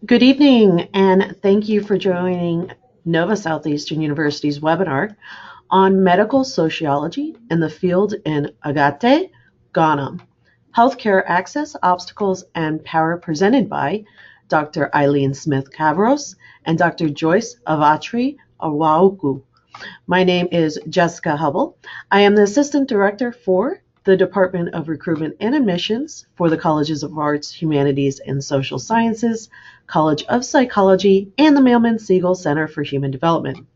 Good evening, and thank you for joining Nova Southeastern University's webinar on medical sociology in the field in Agate, Ghana. Healthcare access, obstacles, and power, presented by Dr. Eileen Smith-Cavros and Dr. Joyce Avotri Awauku. My name is Jessica Hubble. I am the Assistant Director for the Department of Recruitment and Admissions for the Colleges of Arts, Humanities, and Social Sciences, College of Psychology, and the Mailman Siegel Center for Human Development.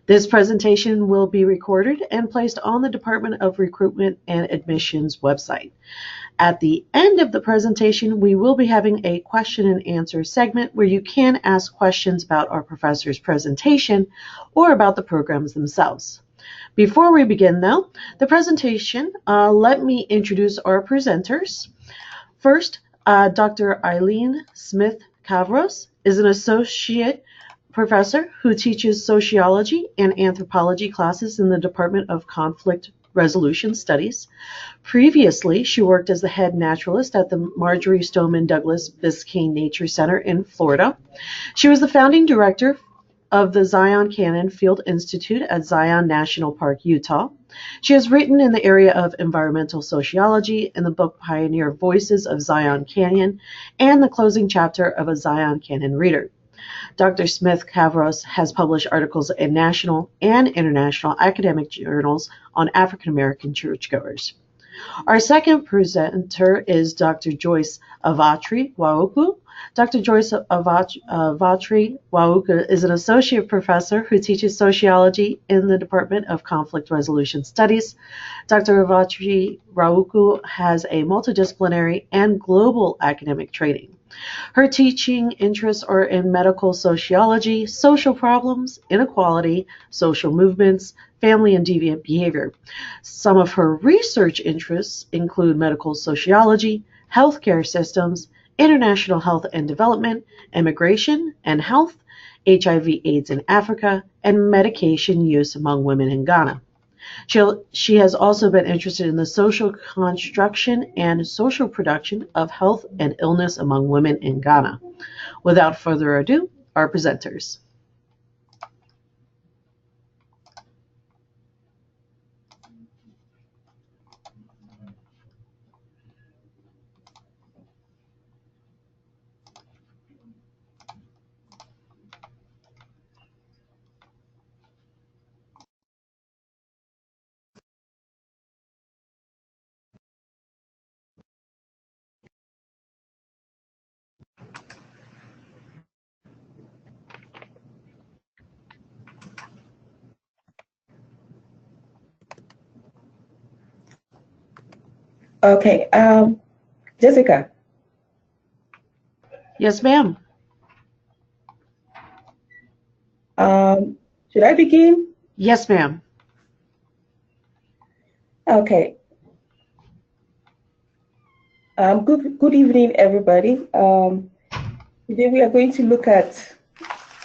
This presentation will be recorded and placed on the Department of Recruitment and Admissions website. At the end of the presentation, we will be having a question and answer segment where you can ask questions about our professor's presentation or about the programs themselves. Before we begin, though, the presentation, let me introduce our presenters. First, Dr. Eileen Smith-Cavros is an associate professor who teaches sociology and anthropology classes in the Department of Conflict Resolution Studies. Previously, she worked as the head naturalist at the Marjorie Stoneman Douglas Biscayne Nature Center in Florida. She was the founding director of the Zion Canyon Field Institute at Zion National Park, Utah. She has written in the area of environmental sociology in the book Pioneer Voices of Zion Canyon and the closing chapter of A Zion Canyon Reader. Dr. Smith-Cavros has published articles in national and international academic journals on African American churchgoers. Our second presenter is Dr. Joyce Avotri Wauku. Dr. Joyce Avotri Wauku is an associate professor who teaches sociology in the Department of Conflict Resolution Studies. Dr. Avotri Wauku has a multidisciplinary and global academic training. Her teaching interests are in medical sociology, social problems, inequality, social movements, family and deviant behavior. Some of her research interests include medical sociology, healthcare systems, international health and development, immigration and health, HIV/AIDS in Africa, and medication use among women in Ghana. She has also been interested in the social construction and social production of health and illness among women in Ghana. Without further ado, our presenters. Okay, Jessica. Yes, ma'am. Should I begin? Yes, ma'am. Okay. Good evening, everybody. Today we are going to look at,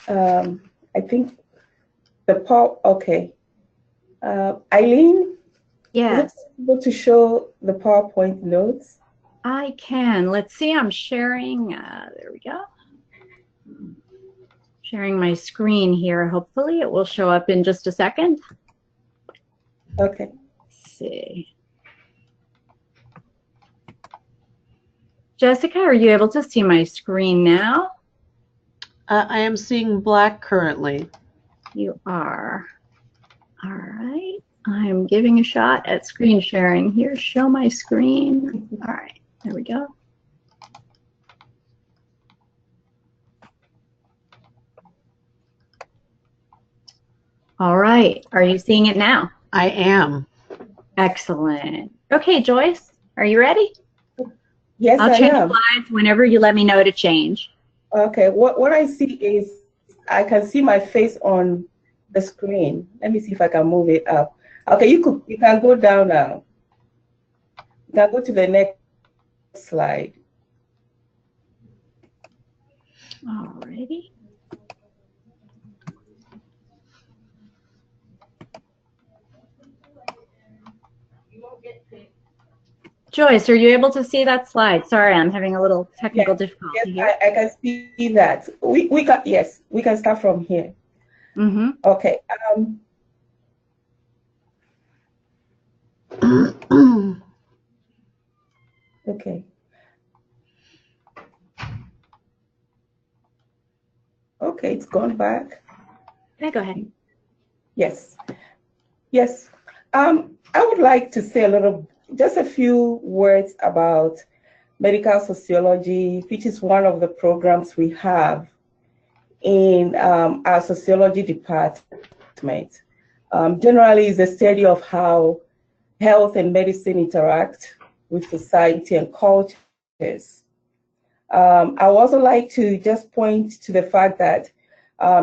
I think, the PowerPoint. Okay. Eileen? Yes. Is it possible to show the PowerPoint notes? I can. Let's see. I'm sharing. There we go. Sharing my screen here. Hopefully it will show up in just a second. Okay. Let's see. Jessica, are you able to see my screen now? I am seeing black currently. You are. All right. I'm giving a shot at screen sharing here. Show my screen. All right. There we go. All right. Are you seeing it now? I am. Excellent. Okay, Joyce, are you ready? Yes, I'll I change am. slides whenever you let me know to change. Okay. What I see is I can see my face on the screen. Let me see if I can move it up. Okay, you can go down now. You can go to the next slide. Alrighty. Joyce, are you able to see that slide? Sorry, I'm having a little technical difficulty here. I can see that. We can, yes, we can start from here. Mm-hmm. Okay. Okay. Okay, it's gone back. Okay, go ahead. Yes. Yes. I would like to say just a few words about medical sociology, which is one of the programs we have in our sociology department. Generally, it's a study of how health and medicine interact with society and cultures. I would also like to just point to the fact that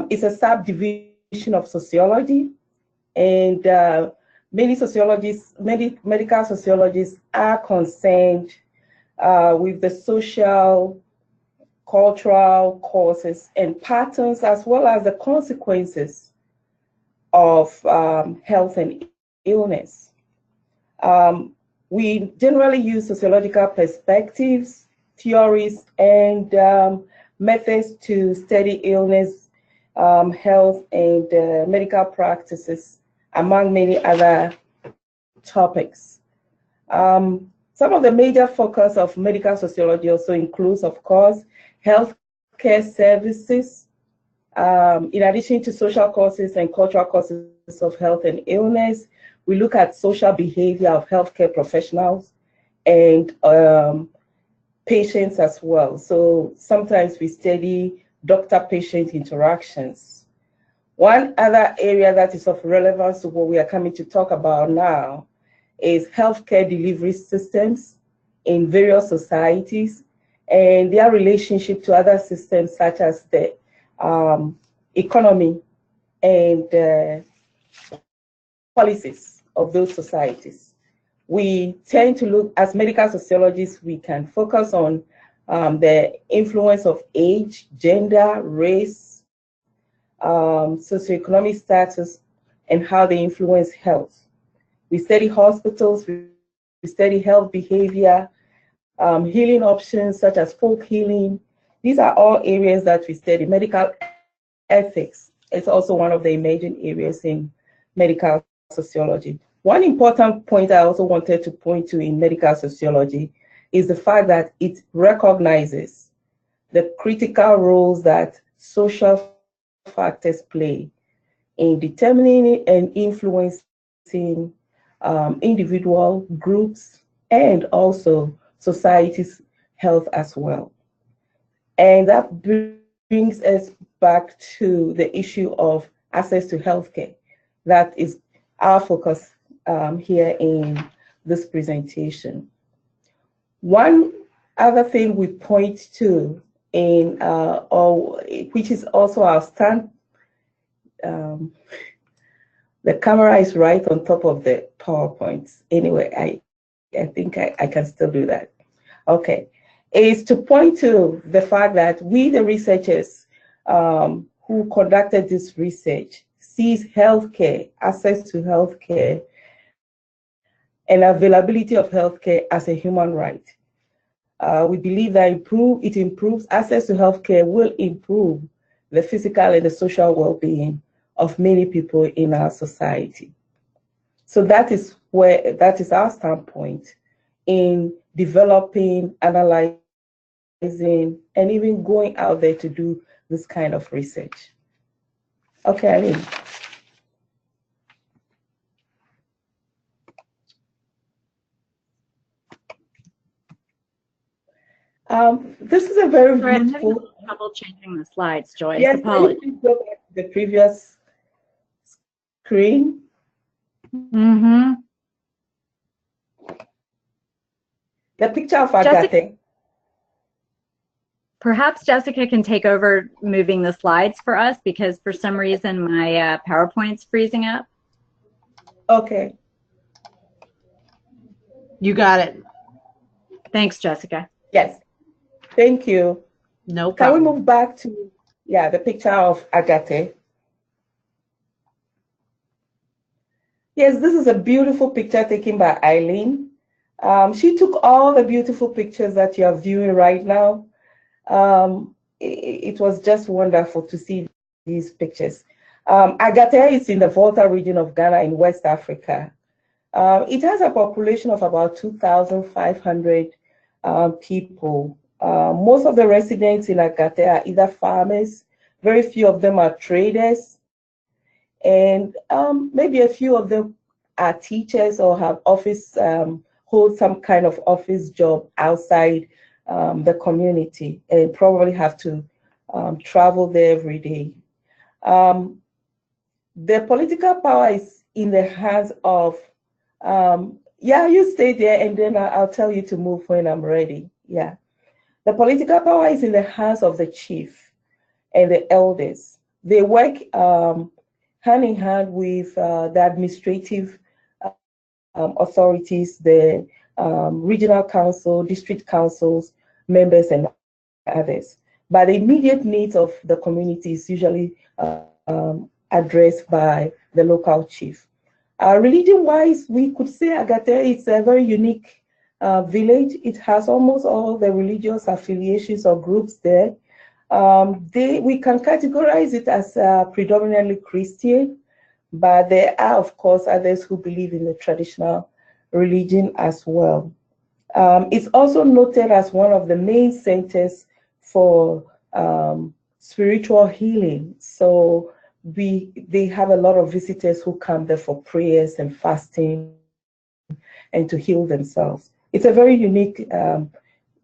it's a subdivision of sociology, and many medical sociologists are concerned with the social, cultural causes and patterns, as well as the consequences of health and illness. We generally use sociological perspectives, theories, and methods to study illness, health, and medical practices, among many other topics. Some of the major focus of medical sociology also includes, of course, healthcare services, in addition to social causes and cultural causes of health and illness. We look at social behavior of healthcare professionals and patients as well. So sometimes we study doctor-patient interactions. One other area that is of relevance to what we are coming to talk about now is healthcare delivery systems in various societies and their relationship to other systems such as the economy and policies of those societies. We tend to look, as medical sociologists, we can focus on the influence of age, gender, race, socioeconomic status, and how they influence health. We study hospitals, we study health behavior, healing options such as folk healing. These are all areas that we study. Medical ethics is also one of the emerging areas in medical sociology. One important point I also wanted to point to in medical sociology is the fact that it recognizes the critical roles that social factors play in determining and influencing individual groups and also society's health as well. And that brings us back to the issue of access to healthcare. That is our focus here in this presentation. One other thing we point to in, which is also our stand, the camera is right on top of the PowerPoints. Anyway, I think I can still do that. Okay, is to point to the fact that we, the researchers who conducted this research, sees healthcare, access to healthcare, and availability of healthcare as a human right. We believe that it improves access to healthcare will improve the physical and the social well-being of many people in our society. So that is our standpoint in developing, analyzing, and even going out there to do this kind of research. Okay, Eileen. This is a very Sorry, I'm beautiful. having trouble changing the slides, Joyce. Yes, Apologies. can you go back to the previous screen? Mm-hmm. The picture of Agate. Perhaps Jessica can take over moving the slides for us because for some reason my PowerPoint's freezing up. Okay. You got it. Thanks, Jessica. Yes. Thank you. No problem. Can we move back to, the picture of Agate? Yes, this is a beautiful picture taken by Eileen. She took all the beautiful pictures that you are viewing right now. It was just wonderful to see these pictures. Agate is in the Volta region of Ghana in West Africa. It has a population of about 2,500 people. Most of the residents in Agate are either farmers, very few of them are traders, and maybe a few of them are teachers or have office, hold some kind of office job outside the community and probably have to travel there every day. The political power is in the hands of, yeah, you stay there and then I'll tell you to move when I'm ready. Yeah. The political power is in the hands of the chief and the elders. They work hand in hand with the administrative authorities, the regional council, district councils, members, and others. But the immediate needs of the community is usually addressed by the local chief. Religion-wise, we could say Agate is a very unique village. It has almost all the religious affiliations or groups there. We can categorize it as predominantly Christian, but there are, of course, others who believe in the traditional religion as well. It's also noted as one of the main centers for spiritual healing. So they have a lot of visitors who come there for prayers and fasting and to heal themselves. It's a very unique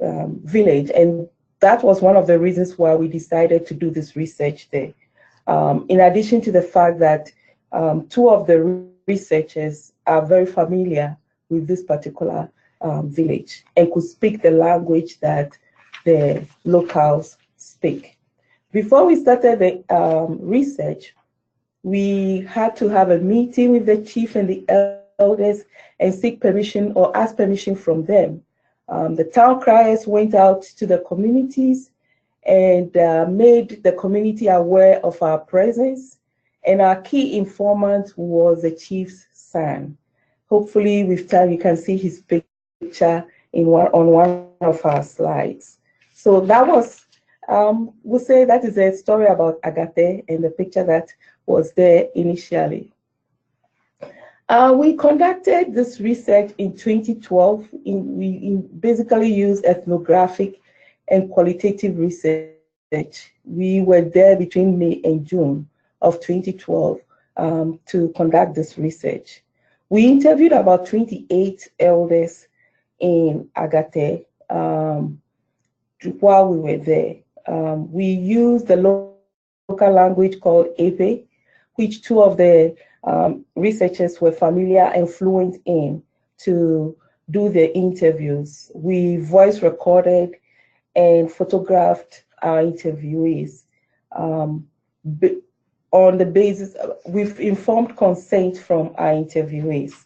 village, and that was one of the reasons why we decided to do this research there. In addition to the fact that two of the researchers are very familiar with this particular village and could speak the language that the locals speak. Before we started the research, we had to have a meeting with the chief and the elders and seek permission or ask permission from them. The town criers went out to the communities and made the community aware of our presence, and our key informant was the chief's son. Hopefully with time you can see his picture on one of our slides. So that was, we'll say that is a story about Agate and the picture that was there initially. We conducted this research in 2012. We basically used ethnographic and qualitative research. We were there between May and June of 2012 to conduct this research. We interviewed about 28 elders in Agate while we were there. We used the local language called Epe, which two of the researchers were familiar and fluent in to do the interviews. We voice recorded and photographed our interviewees on the basis with informed consent from our interviewees.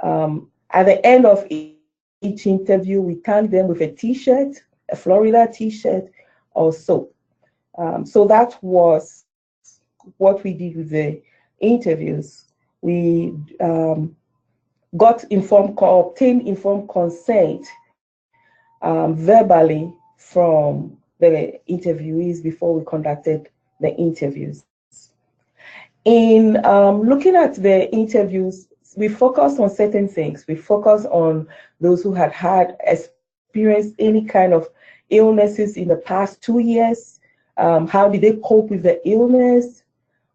At the end of each interview, we thank them with a t-shirt, a Florida t-shirt or soap. So that was what we did with the interviews. We obtained informed consent verbally from the interviewees before we conducted the interviews. In looking at the interviews, we focused on certain things. We focused on those who had experienced any kind of illnesses in the past 2 years. How did they cope with the illness?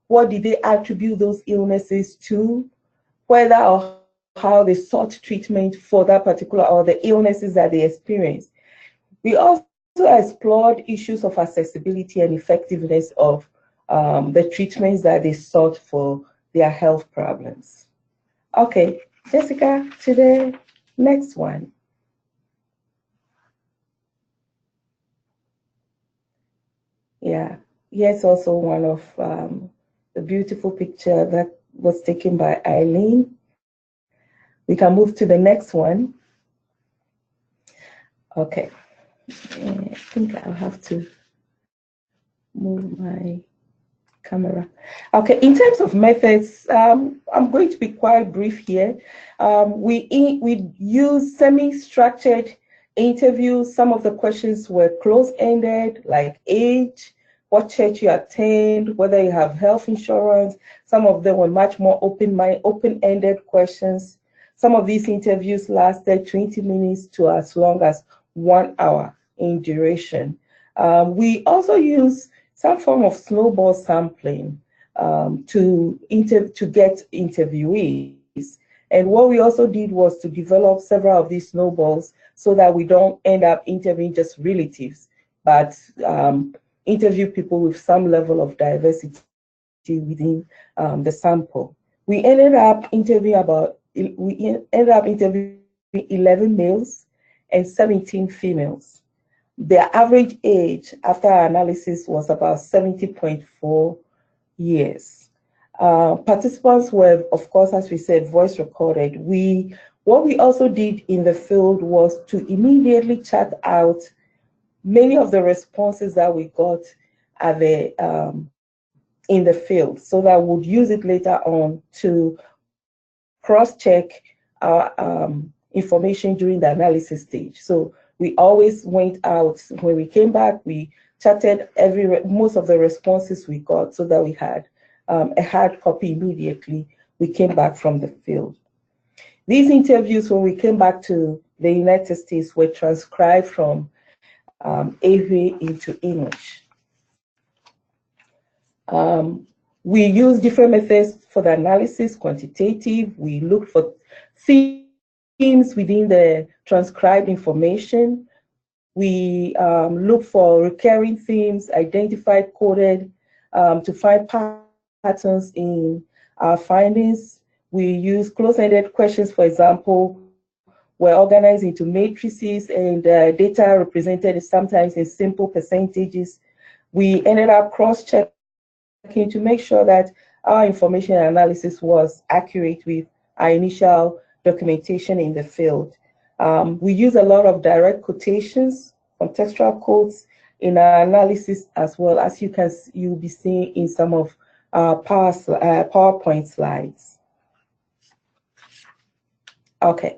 What did they attribute those illnesses to? Whether or how they sought treatment for that particular or the illnesses that they experienced. We also explored issues of accessibility and effectiveness of the treatments that they sought for their health problems. Okay, Jessica, to the next one. Yeah, here's also one of the beautiful picture that was taken by Eileen. We can move to the next one. Okay, I think I'll have to move my camera. Okay, in terms of methods, I'm going to be quite brief here. We use semi-structured interviews. Some of the questions were close-ended, like age, what church you attend, whether you have health insurance. Some of them were much more open-ended questions. Some of these interviews lasted 20 minutes to as long as 1 hour in duration. We also use some form of snowball sampling to get interviewees. And what we also did was to develop several of these snowballs so that we don't end up interviewing just relatives, but interview people with some level of diversity within the sample. We ended up interviewing 11 males and 17 females. Their average age after our analysis was about 70.4 years. Participants were, of course, as we said, voice recorded. What we also did in the field was to immediately chat out many of the responses that we got at in the field, so that we would use it later on to cross-check our information during the analysis stage. So we always went out. When we came back, we chatted most of the responses we got so that we had a hard copy immediately we came back from the field. These interviews, when we came back to the United States, were transcribed from AV into English. We used different methods for the analysis, quantitative. We looked for themes within the transcribed information. We looked for recurring themes, identified, coded, to find patterns in our findings. We use close-ended questions, for example, were organized into matrices, and data represented sometimes in simple percentages. We ended up cross-checking to make sure that our information analysis was accurate with our initial documentation in the field. We use a lot of direct quotations, contextual quotes in our analysis, as well as you'll be seeing in some of our PowerPoint slides. Okay.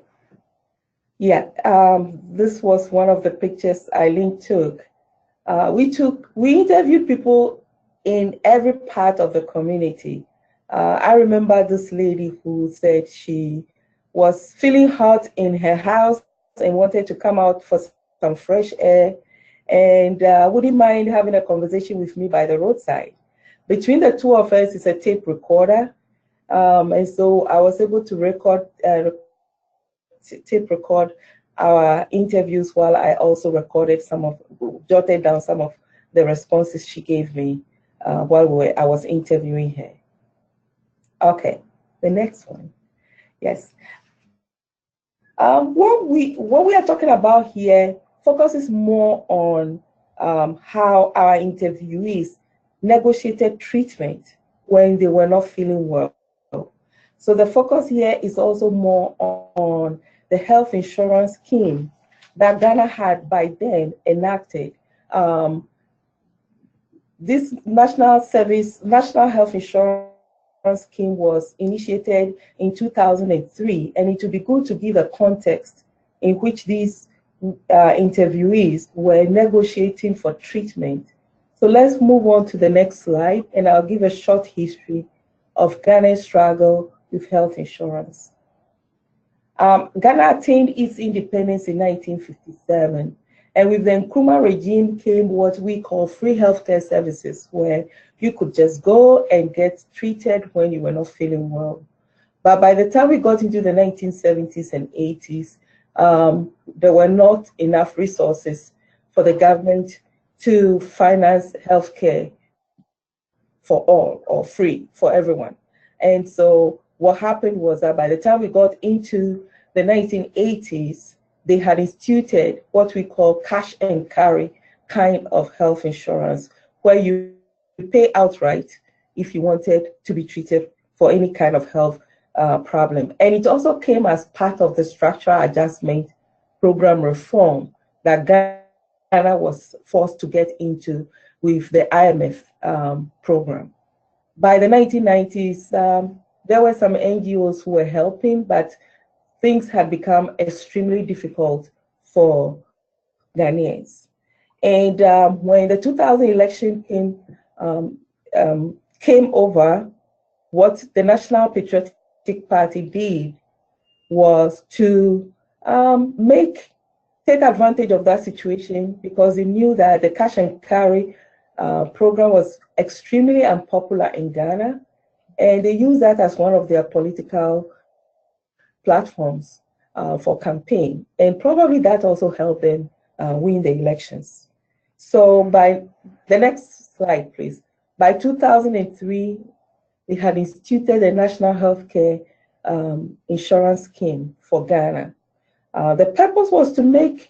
Yeah, this was one of the pictures Eileen took. We interviewed people in every part of the community. I remember this lady who said she was feeling hot in her house and wanted to come out for some fresh air, and wouldn't mind having a conversation with me by the roadside. Between the two of us is a tape recorder, and so I was able to tape record our interviews while I also jotted down some of the responses she gave me while I was interviewing her. Okay, the next one. Yes. What we are talking about here focuses more on how our interviewees negotiated treatment when they were not feeling well. So the focus here is also more on the health insurance scheme that Ghana had by then enacted. This national health insurance scheme was initiated in 2003, and it would be good to give a context in which these interviewees were negotiating for treatment. So let's move on to the next slide, and I'll give a short history of Ghana's struggle with health insurance. Ghana attained its independence in 1957, and with the Nkrumah regime came what we call free healthcare services, where you could just go and get treated when you were not feeling well. But by the time we got into the 1970s and 80s, there were not enough resources for the government to finance healthcare for all or free for everyone. And so what happened was that by the time we got into the 1980s, they had instituted what we call cash and carry kind of health insurance, where you pay outright if you wanted to be treated for any kind of health problem. And it also came as part of the structural adjustment program reform that Ghana was forced to get into with the IMF program. by the 1990s, there were some NGOs who were helping, but things had become extremely difficult for Ghanaians. And when the 2000 election came over, what the National Patriotic Party did was to take advantage of that situation, because they knew that the cash and carry program was extremely unpopular in Ghana, and they used that as one of their political platforms for campaign, and probably that also helped them win the elections. So by the next slide, please. By 2003, they had instituted a national healthcare insurance scheme for Ghana. The purpose was to make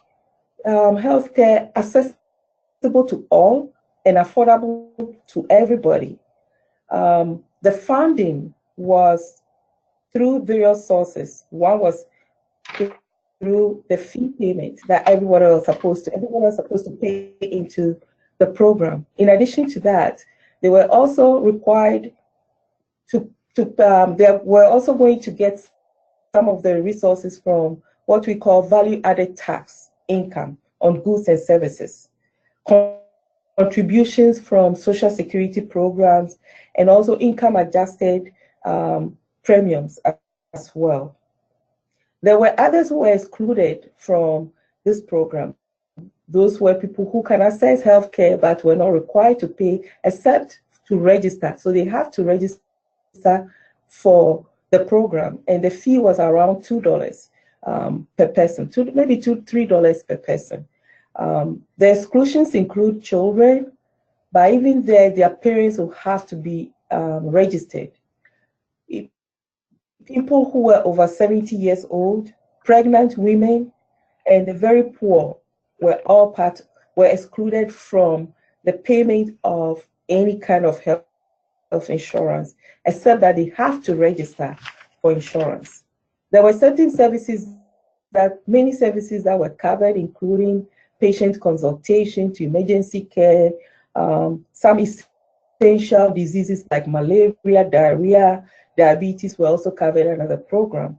healthcare accessible to all and affordable to everybody. The funding was through various sources. One was through the fee payment that everyone was supposed to pay into the program. In addition to that, they were also required they were also going to get some of the resources from what we call value-added tax income on goods and services, contributions from social security programs, and also income-adjusted premiums as well. There were others who were excluded from this program. Those were people who can access healthcare but were not required to pay except to register. So they have to register for the program, and the fee was around $2 per person, maybe $3 per person. The exclusions include children, but even there, their parents will have to be registered. People who were over 70 years old, pregnant women, and the very poor were excluded from the payment of any kind of health insurance, except that they have to register for insurance. There were certain many services that were covered, including patient consultation to emergency care, some essential diseases like malaria, diarrhea, diabetes were also covered under the program.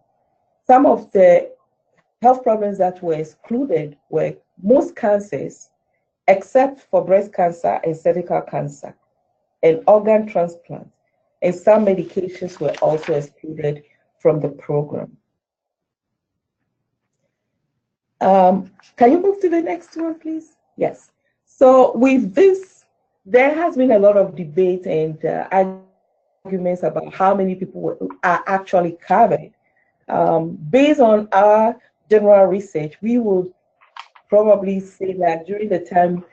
Some of the health problems that were excluded were most cancers, except for breast cancer and cervical cancer, and organ transplant, and some medications were also excluded from the program. Can you move to the next one, please? Yes. So with this, there has been a lot of debate and arguments about how many people are actually covered. Based on our general research, we would probably say that during the time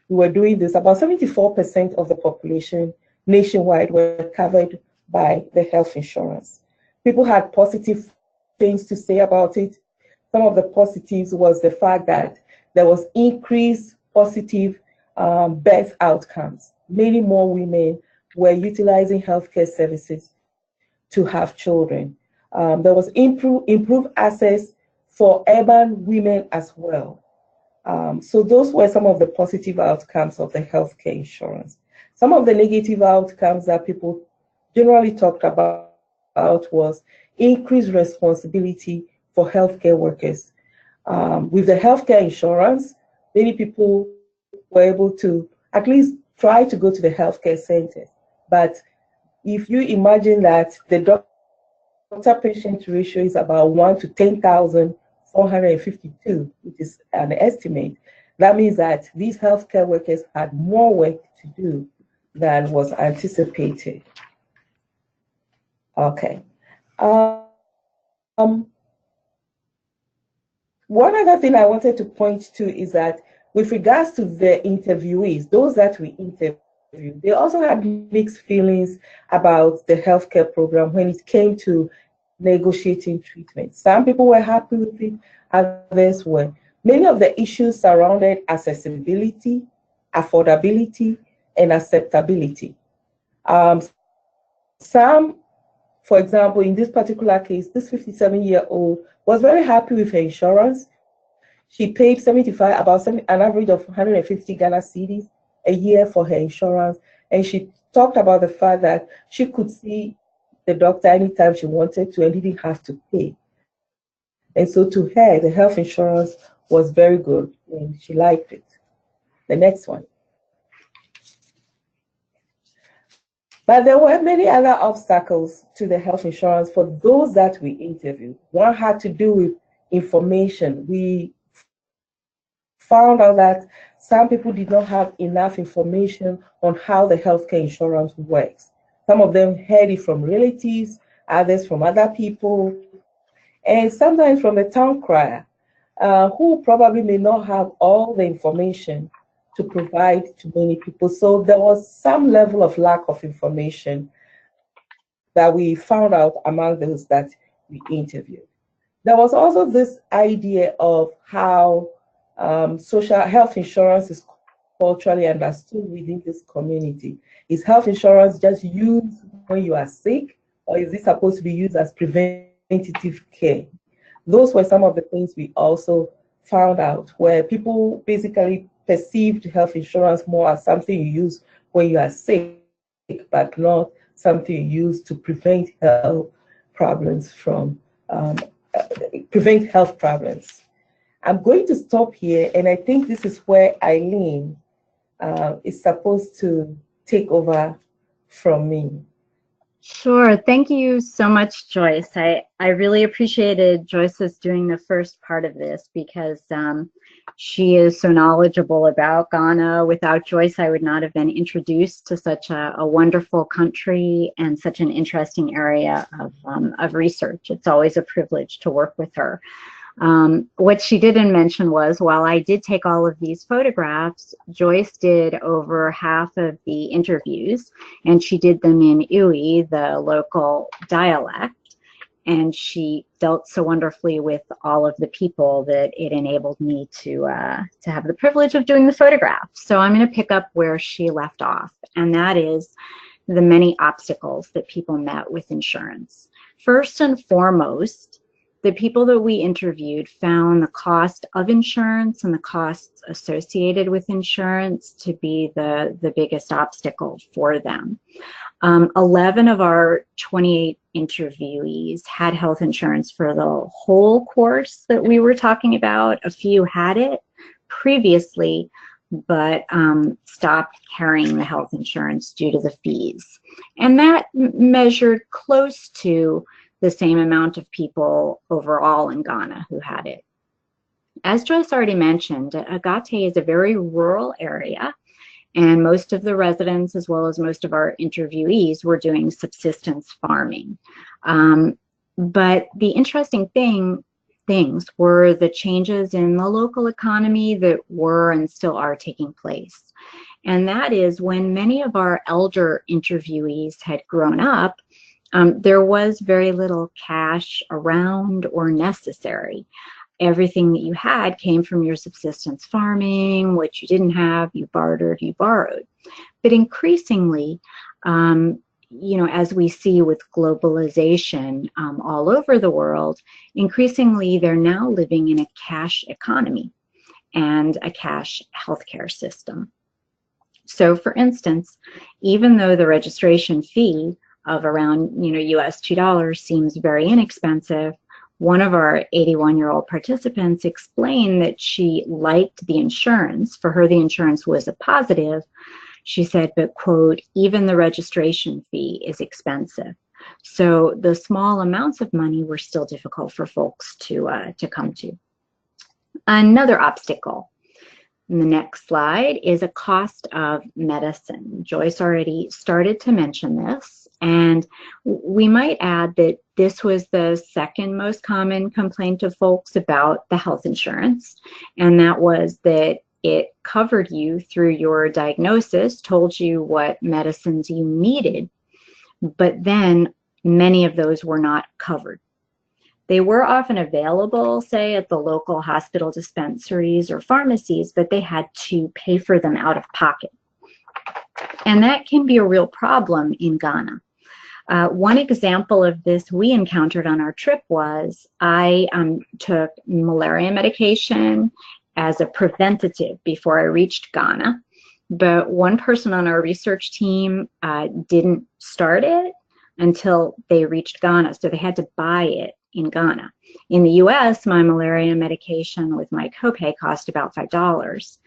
we were doing this, about 74% of the population nationwide were covered by the health insurance. People had positive things to say about it. Some of the positives was the fact that there was increased positive birth outcomes. Many more women were utilizing healthcare services to have children. There was improved access for urban women as well. So those were some of the positive outcomes of the healthcare insurance. Some of the negative outcomes that people generally talked about was increased responsibility for healthcare workers. With the healthcare insurance, many people were able to at least try to go to the healthcare center. But if you imagine that the doctor-patient ratio is about 1 to 10,452, which is an estimate, that means that these healthcare workers had more work to do than was anticipated. Okay. One other thing I wanted to point to is that with regards to the interviewees, those that we interviewed, they also had mixed feelings about the healthcare program when it came to negotiating treatment. Some people were happy with it, others were. Many of the issues surrounded accessibility, affordability, and acceptability. Some, for example, in this particular case, this 57-year-old was very happy with her insurance. She paid an average of 150 Ghana cedis a year for her insurance, and she talked about the fact that she could see the doctor anytime she wanted to and didn't have to pay. And so to her, the health insurance was very good and she liked it. The next one. But there were many other obstacles to the health insurance for those that we interviewed. One had to do with information. We found out that some people did not have enough information on how the healthcare insurance works. Some of them heard it from relatives, others from other people, and sometimes from the town crier, who probably may not have all the information to provide to many people. So there was some level of lack of information that we found out among those that we interviewed. There was also this idea of how social health insurance is culturally understood within this community. Is health insurance just used when you are sick, or is it supposed to be used as preventative care? Those were some of the things we also found out, where people basically perceived health insurance more as something you use when you are sick, but not something you use to prevent health problems from prevent health problems. I'm going to stop here, and I think this is where Eileen is supposed to take over from me. Sure. Thank you so much, Joyce. I really appreciated Joyce's doing the first part of this because she is so knowledgeable about Ghana. Without Joyce, I would not have been introduced to such a wonderful country and such an interesting area of research. It's always a privilege to work with her. What she didn't mention was, while I did take all of these photographs, Joyce did over half of the interviews, and she did them in Iwi, the local dialect, and she dealt so wonderfully with all of the people that it enabled me to have the privilege of doing the photographs. So I'm going to pick up where she left off, and that is the many obstacles that people met with insurance. First and foremost, the people that we interviewed found the cost of insurance and the costs associated with insurance to be the biggest obstacle for them. 11 of our 28 interviewees had health insurance for the whole course that we were talking about. A few had it previously, but stopped carrying the health insurance due to the fees. And that measured close to the same amount of people overall in Ghana who had it. As Joyce already mentioned, Agate is a very rural area, and most of the residents, as well as most of our interviewees, were doing subsistence farming. But the interesting things were the changes in the local economy that were and still are taking place. And that is, when many of our elder interviewees had grown up, there was very little cash around or necessary. Everything that you had came from your subsistence farming. What you didn't have, you bartered, you borrowed. But increasingly, as we see with globalization all over the world, increasingly they're now living in a cash economy and a cash healthcare system. So for instance, even though the registration fee of around US $2 seems very inexpensive, one of our 81-year-old participants explained that she liked the insurance. For her, the insurance was a positive. She said, but, quote, even the registration fee is expensive. So the small amounts of money were still difficult for folks to come to. Another obstacle in the next slide is a cost of medicine. Joyce already started to mention this, and we might add that this was the second most common complaint of folks about the health insurance, and that was that it covered you through your diagnosis, told you what medicines you needed, but then many of those were not covered. They were often available, say, at the local hospital dispensaries or pharmacies, but they had to pay for them out of pocket. And that can be a real problem in Ghana. One example of this we encountered on our trip was I took malaria medication as a preventative before I reached Ghana. but one person on our research team didn't start it until they reached Ghana, so they had to buy it in Ghana. In the US, my malaria medication with my copay cost about $5.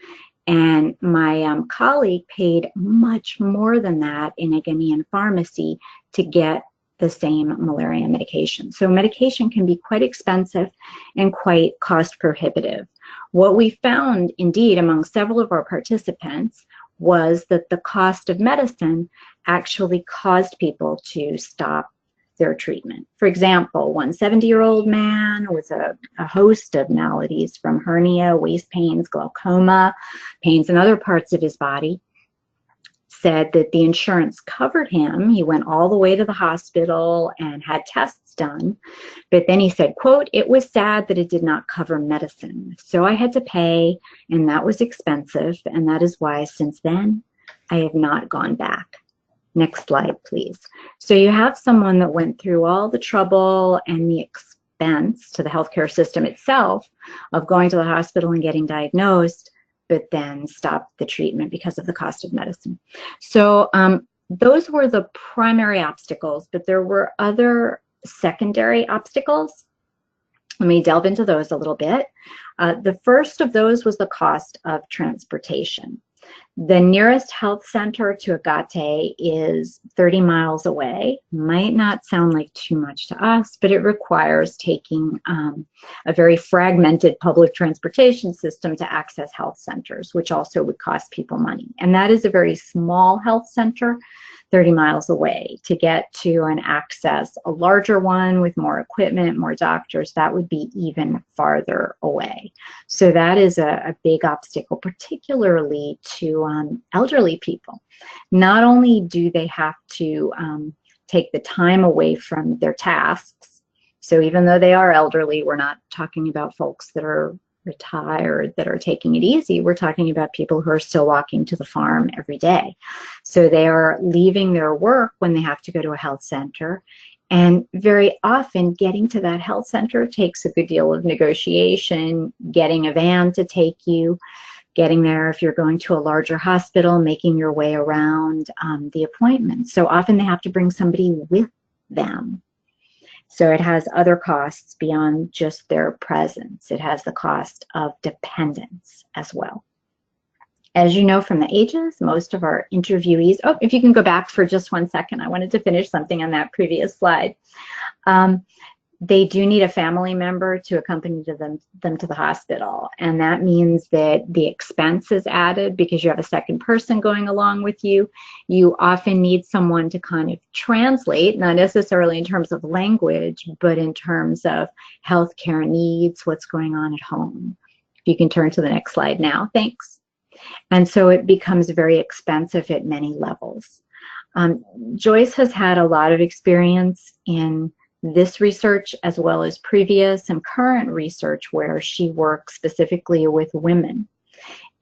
And my colleague paid much more than that in a Ghanaian pharmacy to get the same malaria medication. So medication can be quite expensive and quite cost prohibitive. What we found, indeed, among several of our participants was that the cost of medicine actually caused people to stop their treatment. For example, one 70-year-old man with a host of maladies from hernia, waist pains, glaucoma, pains in other parts of his body, said that the insurance covered him. He went all the way to the hospital and had tests done. But then he said, quote, "It was sad that it did not cover medicine. So I had to pay, and that was expensive. And that is why since then, I have not gone back." Next slide, please. So you have someone that went through all the trouble and the expense to the healthcare system itself of going to the hospital and getting diagnosed, but then stopped the treatment because of the cost of medicine. So those were the primary obstacles, but there were other secondary obstacles. Let me delve into those a little bit. The first of those was the cost of transportation. The nearest health center to Agate is 30 miles away. Might not sound like too much to us, but it requires taking a very fragmented public transportation system to access health centers, which also would cost people money. And that is a very small health center, 30 miles away. To get to and access a larger one with more equipment, more doctors, that would be even farther away. So that is a big obstacle, particularly to elderly people. Not only do they have to take the time away from their tasks, so even though they are elderly, we're not talking about folks that are retired that are taking it easy. We're talking about people who are still walking to the farm every day. So they are leaving their work when they have to go to a health center. And very often getting to that health center takes a good deal of negotiation, getting a van to take you, getting there if you're going to a larger hospital, making your way around the appointment. So often they have to bring somebody with them. So it has other costs beyond just their presence. It has the cost of dependence as well. As you know from the ages, most of our interviewees, oh, if you can go back for just 1 second, I wanted to finish something on that previous slide. They do need a family member to accompany them to the hospital. And that means that the expense is added because you have a second person going along with you. You often need someone to kind of translate, not necessarily in terms of language, but in terms of healthcare needs, what's going on at home. If you can turn to the next slide now, thanks. And so it becomes very expensive at many levels. Joyce has had a lot of experience in this research as well as previous and current research where she works specifically with women.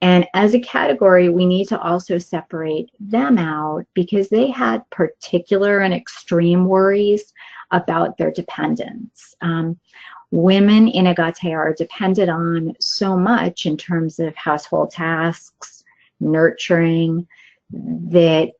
And as a category, we need to also separate them out because they had particular and extreme worries about their dependence. Women in Agate are depended on so much in terms of household tasks, nurturing, that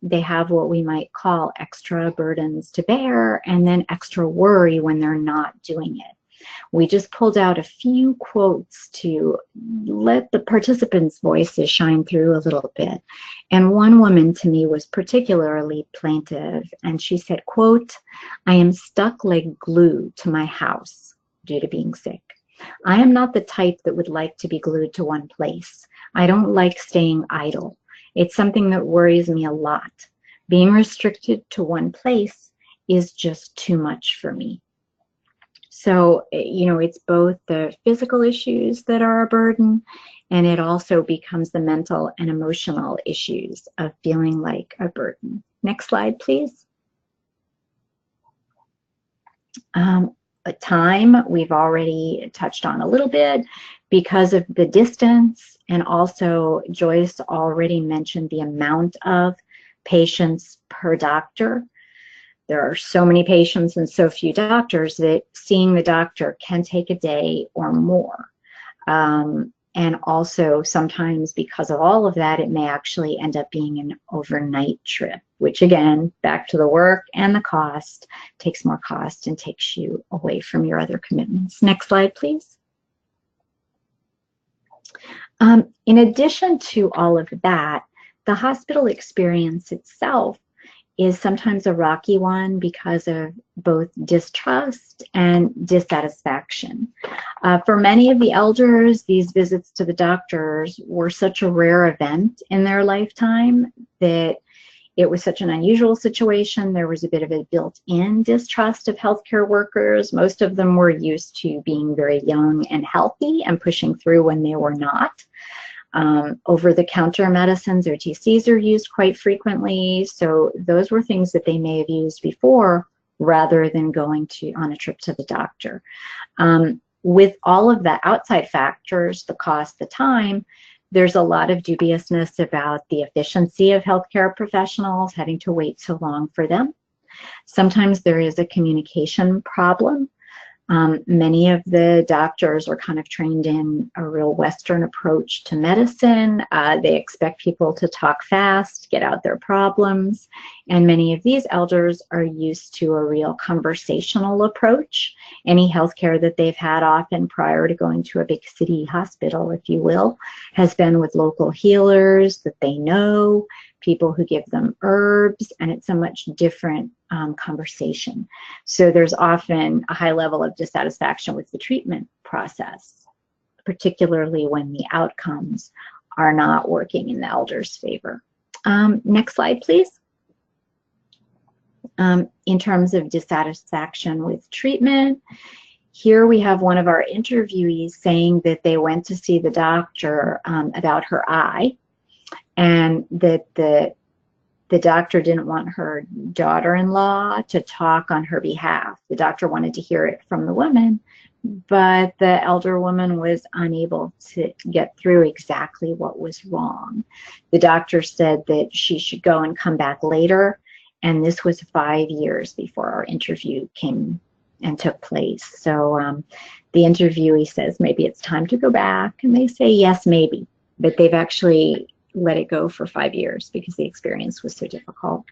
they have what we might call extra burdens to bear and then extra worry when they're not doing it. We just pulled out a few quotes to let the participants' voices shine through a little bit. And one woman to me was particularly plaintive, and she said, quote, "I am stuck like glue to my house due to being sick. I am not the type that would like to be glued to one place. I don't like staying idle. It's something that worries me a lot. Being restricted to one place is just too much for me." So, you know, it's both the physical issues that are a burden, and it also becomes the mental and emotional issues of feeling like a burden. Next slide, please. Time, we've already touched on a little bit because of the distance, and also Joyce already mentioned the amount of patients per doctor. There are so many patients and so few doctors that seeing the doctor can take a day or more. And also sometimes because of all of that, it may actually end up being an overnight trip, which again, back to the work and the cost, takes more cost and takes you away from your other commitments. Next slide, please. In addition to all of that, the hospital experience itself is sometimes a rocky one because of both distrust and dissatisfaction. For many of the elders, these visits to the doctors were such a rare event in their lifetime that it was such an unusual situation. There was a bit of a built-in distrust of healthcare workers. Most of them were used to being very young and healthy and pushing through when they were not. Over-the-counter medicines, or TCs, are used quite frequently. So those were things that they may have used before rather than going on a trip to the doctor. With all of the outside factors, the cost, the time, there's a lot of dubiousness about the efficiency of healthcare professionals having to wait so long for them. Sometimes there is a communication problem. Many of the doctors are kind of trained in a real Western approach to medicine. They expect people to talk fast, get out their problems, and many of these elders are used to a real conversational approach. Any healthcare that they've had often prior to going to a big city hospital, if you will, has been with local healers that they know, people who give them herbs, and it's a much different conversation. So there's often a high level of dissatisfaction with the treatment process, particularly when the outcomes are not working in the elder's favor. Next slide, please. In terms of dissatisfaction with treatment, here we have one of our interviewees saying that they went to see the doctor about her eye, and that the doctor didn't want her daughter-in-law to talk on her behalf. The doctor wanted to hear it from the woman, but the elder woman was unable to get through exactly what was wrong. The doctor said that she should go and come back later, and this was 5 years before our interview came and took place. So the interviewee says, maybe it's time to go back, and they say, yes, maybe, but they've actually let it go for 5 years because the experience was so difficult.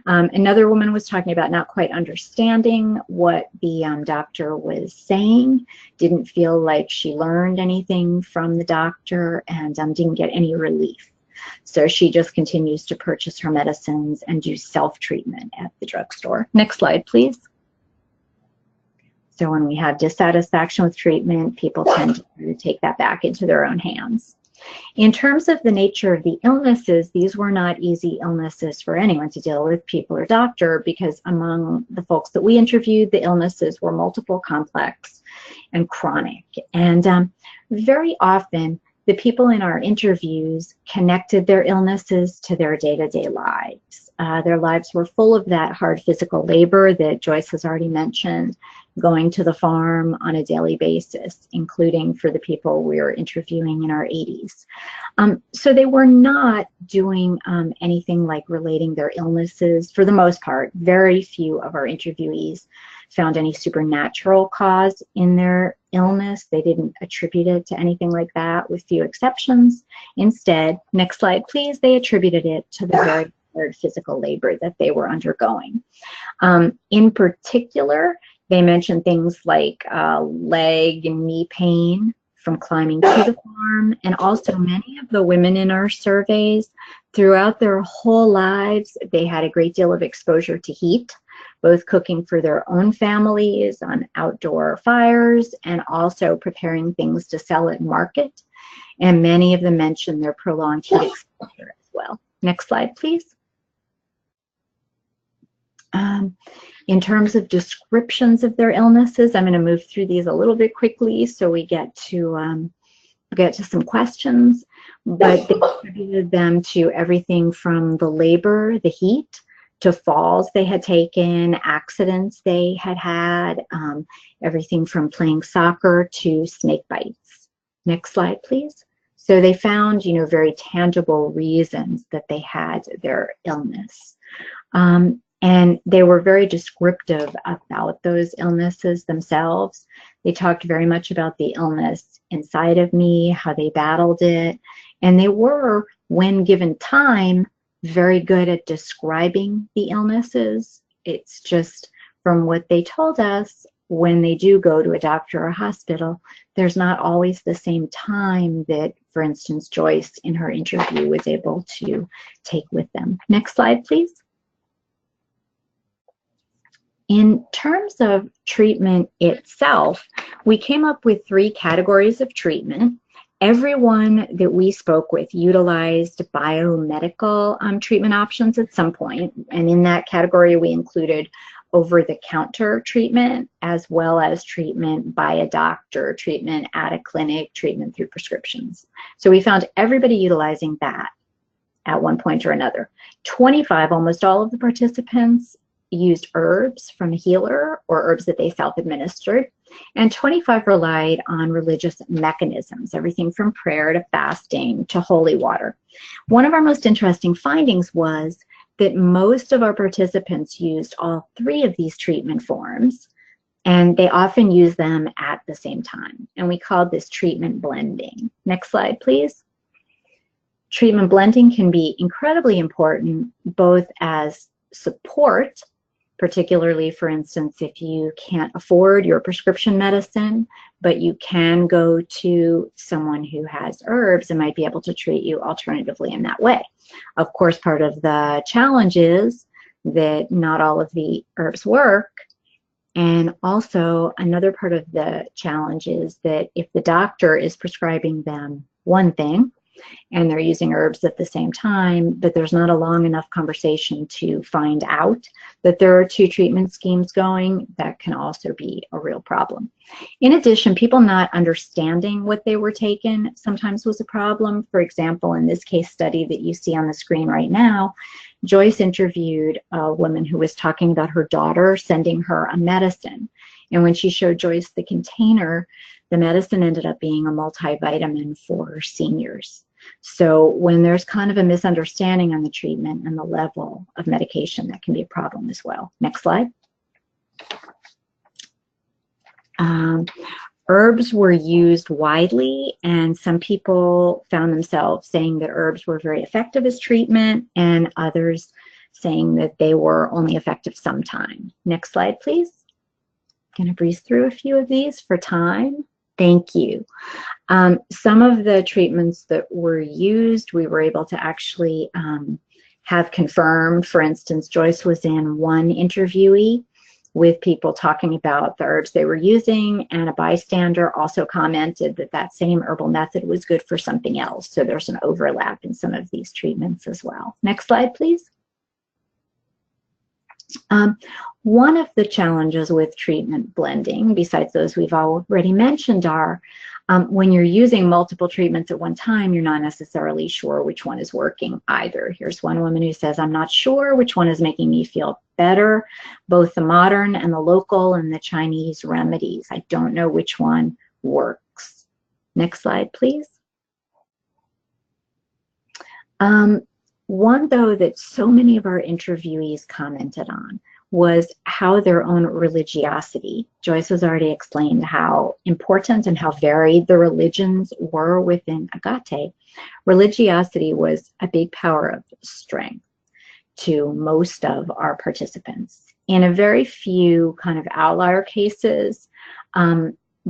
Another woman was talking about not quite understanding what the doctor was saying, didn't feel like she learned anything from the doctor, and didn't get any relief. So she just continues to purchase her medicines and do self-treatment at the drugstore. Next slide, please. So when we have dissatisfaction with treatment, people tend to take that back into their own hands. In terms of the nature of the illnesses, these were not easy illnesses for anyone to deal with, people or doctor, because among the folks that we interviewed, the illnesses were multiple, complex, and chronic. And very often, the people in our interviews connected their illnesses to their day-to-day lives. Their lives were full of that hard physical labor that Joyce has already mentioned, going to the farm on a daily basis, including for the people we were interviewing in our 80s. So they were not doing anything like relating their illnesses. For the most part, very few of our interviewees found any supernatural cause in their illness. They didn't attribute it to anything like that, with few exceptions. Instead, next slide, please, they attributed it to the very hard physical labor that they were undergoing. In particular, they mentioned things like leg and knee pain from climbing to the farm, and also many of the women in our surveys, throughout their whole lives, they had a great deal of exposure to heat, both cooking for their own families on outdoor fires and also preparing things to sell at market. And many of them mentioned their prolonged heat exposure as well. Next slide, please. In terms of descriptions of their illnesses, I'm going to move through these a little bit quickly so we get to some questions, but they attributed them to everything from the labor, the heat, to falls they had taken, accidents they had had, everything from playing soccer to snake bites. Next slide, please. So they found, very tangible reasons that they had their illness. And they were very descriptive about those illnesses themselves. They talked very much about the illness inside of me, how they battled it. And they were, when given time, very good at describing the illnesses. It's just from what they told us, when they do go to a doctor or a hospital, there's not always the same time that, for instance, Joyce in her interview was able to take with them. Next slide, please. In terms of treatment itself, we came up with 3 categories of treatment. Everyone that we spoke with utilized biomedical treatment options at some point, and in that category we included over-the-counter treatment as well as treatment by a doctor, treatment at a clinic, treatment through prescriptions. So we found everybody utilizing that at one point or another. 25, almost all of the participants, used herbs from a healer or herbs that they self-administered, and 25 relied on religious mechanisms, everything from prayer to fasting to holy water. One of our most interesting findings was that most of our participants used all 3 of these treatment forms, and they often use them at the same time, and we called this treatment blending. Next slide, please. Treatment blending can be incredibly important both as support, particularly, for instance, if you can't afford your prescription medicine, but you can go to someone who has herbs and might be able to treat you alternatively in that way. Of course, part of the challenge is that not all of the herbs work. And also another part of the challenge is that if the doctor is prescribing them one thing, and they're using herbs at the same time, but there's not a long enough conversation to find out that there are 2 treatment schemes going, that can also be a real problem. In addition, people not understanding what they were taking sometimes was a problem. For example, in this case study that you see on the screen right now, Joyce interviewed a woman who was talking about her daughter sending her a medicine. And when she showed Joyce the container, the medicine ended up being a multivitamin for seniors. So when there's kind of a misunderstanding on the treatment and the level of medication, that can be a problem as well. Next slide. Herbs were used widely, and some people found themselves saying that herbs were very effective as treatment, and others saying that they were only effective sometime. Next slide, please. I'm going to breeze through a few of these for time. Thank you. Some of the treatments that were used, we were able to actually have confirmed. For instance, Joyce was in one interviewee with people talking about the herbs they were using, and a bystander also commented that that same herbal method was good for something else. So there's an overlap in some of these treatments as well. Next slide, please. One of the challenges with treatment blending, besides those we've already mentioned, are when you're using multiple treatments at one time, you're not necessarily sure which one is working either. Here's one woman who says, I'm not sure which one is making me feel better, both the modern and the local and the Chinese remedies. I don't know which one works. Next slide, please. One, though, that so many of our interviewees commented on was how their own religiosity. Joyce has already explained how important and how varied the religions were within Agate. Religiosity was a big power of strength to most of our participants. In a very few kind of outlier cases,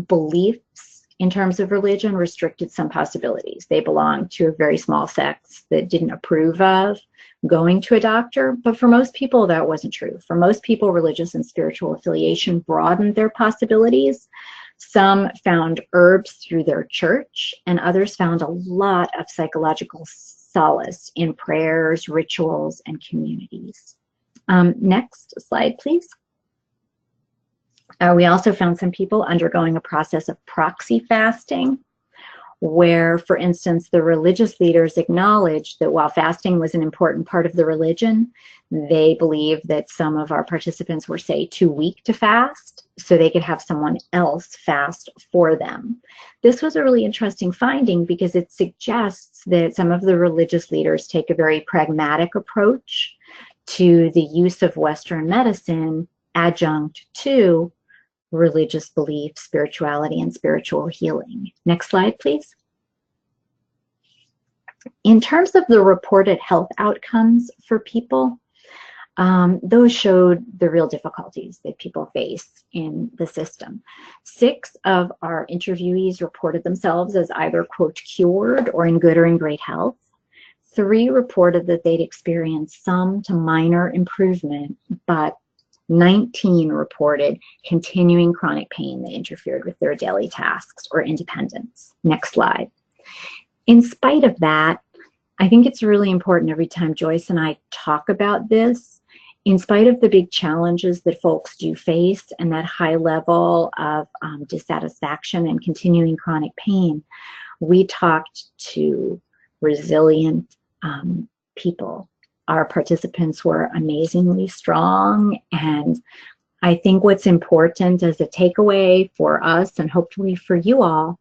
beliefs in terms of religion restricted some possibilities. They belonged to a very small sect that didn't approve of going to a doctor, but for most people that wasn't true. For most people, religious and spiritual affiliation broadened their possibilities. Some found herbs through their church, and others found a lot of psychological solace in prayers, rituals, and communities. Next slide, please. We also found some people undergoing a process of proxy fasting, where, for instance, the religious leaders acknowledged that while fasting was an important part of the religion, they believed that some of our participants were, say, too weak to fast, so they could have someone else fast for them. This was a really interesting finding because it suggests that some of the religious leaders take a very pragmatic approach to the use of Western medicine adjunct to religious belief, spirituality, and spiritual healing. Next slide, please. In terms of the reported health outcomes for people, those showed the real difficulties that people face in the system. 6 of our interviewees reported themselves as either, quote, cured or in good or in great health. 3 reported that they'd experienced some to minor improvement, but 19 reported continuing chronic pain that interfered with their daily tasks or independence. Next slide. In spite of that, I think it's really important every time Joyce and I talk about this, in spite of the big challenges that folks do face and that high level of dissatisfaction and continuing chronic pain, we talked to resilient people. Our participants were amazingly strong, and I think what's important as a takeaway for us and hopefully for you all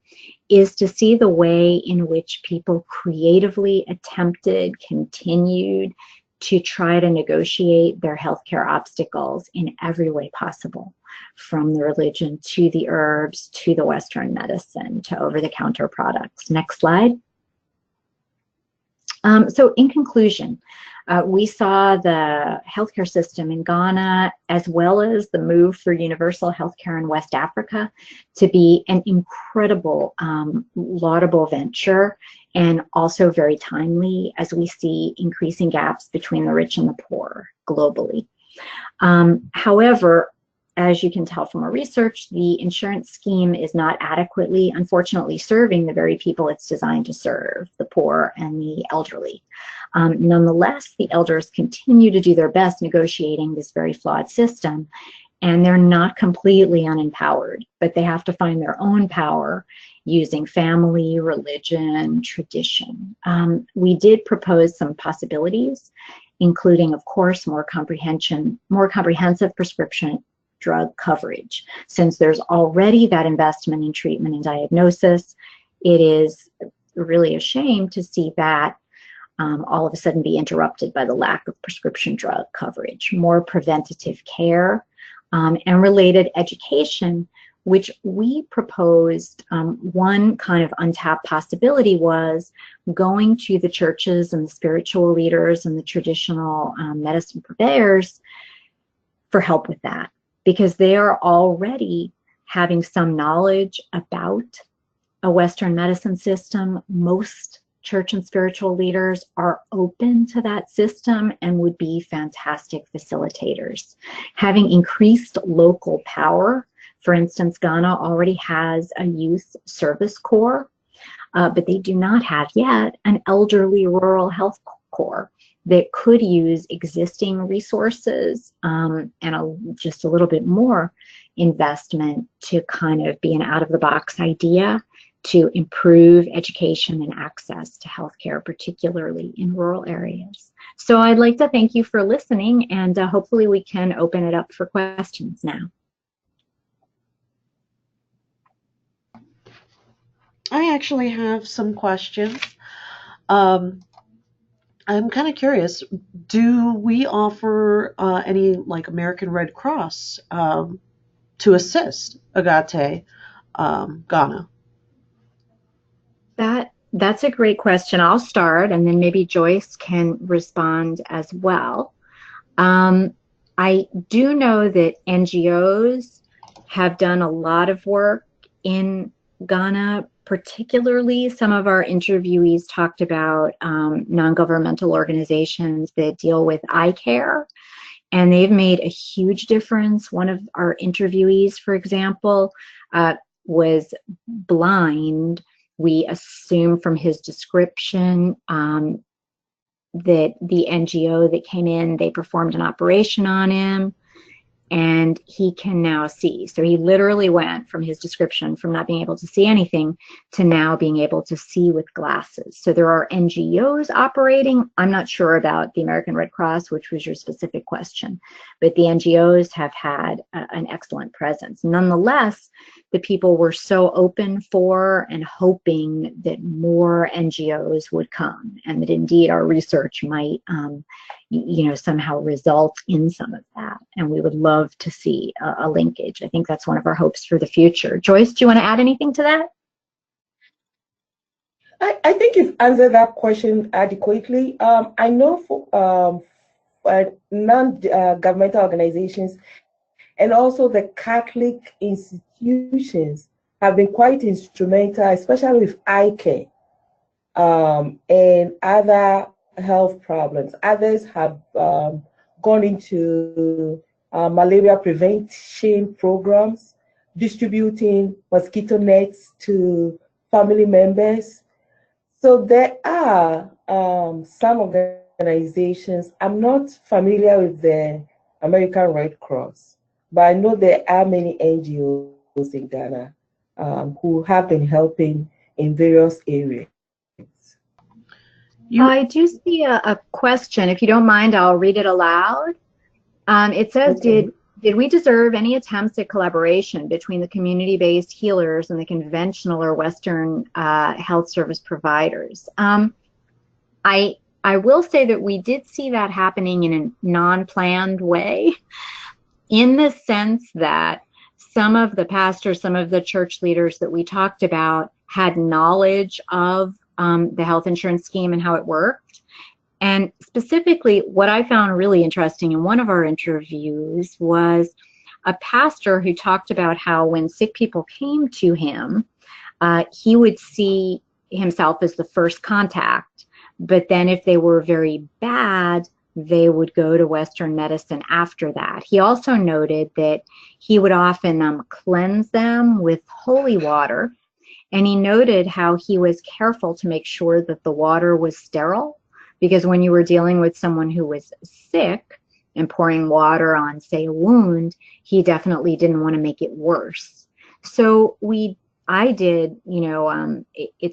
is to see the way in which people creatively attempted, continued to try to negotiate their healthcare obstacles in every way possible, from the religion to the herbs to the Western medicine to over-the-counter products. Next slide. So in conclusion, we saw the healthcare system in Ghana, as well as the move for universal healthcare in West Africa, to be an incredible, laudable venture, and also very timely as we see increasing gaps between the rich and the poor globally. However, as you can tell from our research, the insurance scheme is not adequately, unfortunately, serving the very people it's designed to serve, the poor and the elderly. Nonetheless, the elders continue to do their best negotiating this very flawed system, and they're not completely unempowered, but they have to find their own power using family, religion, tradition. We did propose some possibilities, including, of course, more comprehensive prescription drug coverage. Since there's already that investment in treatment and diagnosis, it is really a shame to see that all of a sudden be interrupted by the lack of prescription drug coverage. More preventative care and related education, which we proposed. One kind of untapped possibility was going to the churches and the spiritual leaders and the traditional medicine purveyors for help with that, because they are already having some knowledge about a Western medicine system. Most church and spiritual leaders are open to that system and would be fantastic facilitators. Having increased local power, for instance, Ghana already has a youth service corps, but they do not have yet an elderly rural health corps that could use existing resources and just a little bit more investment to kind of be an out-of-the-box idea to improve education and access to healthcare, particularly in rural areas. So I'd like to thank you for listening, and hopefully we can open it up for questions now. I actually have some questions. I'm kind of curious, do we offer any like American Red Cross to assist Agate Ghana? That's a great question. I'll start, and then maybe Joyce can respond as well. I do know that NGOs have done a lot of work in Ghana. Particularly, some of our interviewees talked about non-governmental organizations that deal with eye care, and they've made a huge difference. One of our interviewees, for example, was blind. We assume from his description that the NGO that came in, they performed an operation on him, and he can now see. So he literally went from his description from not being able to see anything to now being able to see with glasses. So there are NGOs operating. I'm not sure about the American Red Cross, which was your specific question, but the NGOs have had an excellent presence. Nonetheless, the people were so open for and hoping that more NGOs would come, and that indeed our research might somehow result in some of that. And we would love to see a linkage. I think that's one of our hopes for the future. Joyce, do you want to add anything to that? I think you've answered that question adequately. I know for non-governmental organizations and also the Catholic institutions have been quite instrumental, especially with eye care and other health problems. Others have gone into malaria prevention programs, distributing mosquito nets to family members. So there are some organizations. I'm not familiar with the American Red Cross, but I know there are many NGOs in Ghana who have been helping in various areas. I do see a question. If you don't mind, I'll read it aloud. It says, Okay. did we deserve any attempts at collaboration between the community-based healers and the conventional or Western health service providers? I will say that we did see that happening in a non-planned way, in the sense that some of the pastors, some of the church leaders that we talked about had knowledge of the health insurance scheme and how it worked. And specifically, what I found really interesting in one of our interviews was a pastor who talked about how when sick people came to him, he would see himself as the first contact. But then if they were very bad, they would go to Western medicine after that. He also noted that he would often cleanse them with holy water. And he noted how he was careful to make sure that the water was sterile, because when you were dealing with someone who was sick and pouring water on, say, a wound, he definitely didn't want to make it worse. So it